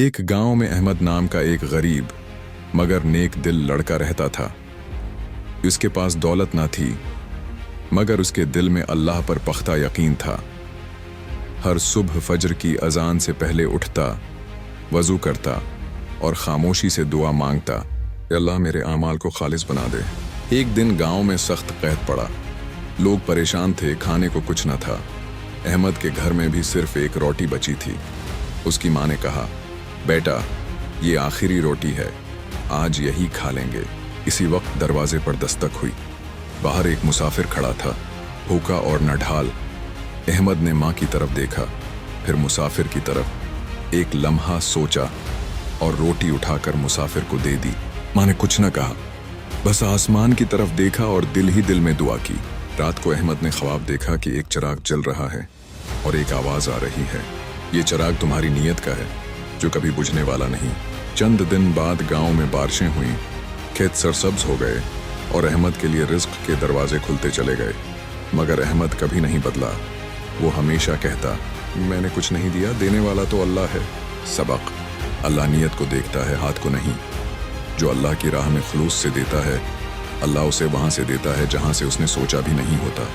एक गांव में अहमद नाम का एक गरीब मगर नेक दिल लड़का रहता था। उसके पास दौलत ना थी मगर उसके दिल में अल्लाह पर पख्ता यकीन था। हर सुबह फजर की अजान से पहले उठता, वजू करता और खामोशी से दुआ मांगता, अल्लाह मेरे आमाल को खालिस बना दे। एक दिन गांव में सख्त कहत पड़ा। लोग परेशान थे, खाने को कुछ न था। अहमद के घर में भी सिर्फ एक रोटी बची थी। उसकी माँ ने कहा, बेटा ये आखिरी रोटी है, आज यही खा लेंगे। इसी वक्त दरवाजे पर दस्तक हुई। बाहर एक मुसाफिर खड़ा था, भूखा और नढाल। अहमद ने माँ की तरफ देखा, फिर मुसाफिर की तरफ। एक लम्हा सोचा और रोटी उठाकर मुसाफिर को दे दी। माँ ने कुछ न कहा, बस आसमान की तरफ देखा और दिल ही दिल में दुआ की। रात को अहमद ने ख्वाब देखा कि एक चिराग जल रहा है और एक आवाज आ रही है, ये चिराग तुम्हारी नीयत का है जो कभी बुझने वाला नहीं। चंद दिन बाद गांव में बारिशें हुईं, खेत सरसब्ज हो गए और अहमद के लिए रिज्क के दरवाजे खुलते चले गए। मगर अहमद कभी नहीं बदला। वो हमेशा कहता, मैंने कुछ नहीं दिया, देने वाला तो अल्लाह है। सबक, अल्लाह नीयत को देखता है, हाथ को नहीं। जो अल्लाह की राह में खुलूस से देता है, अल्लाह उसे वहां से देता है जहां से उसने सोचा भी नहीं होता।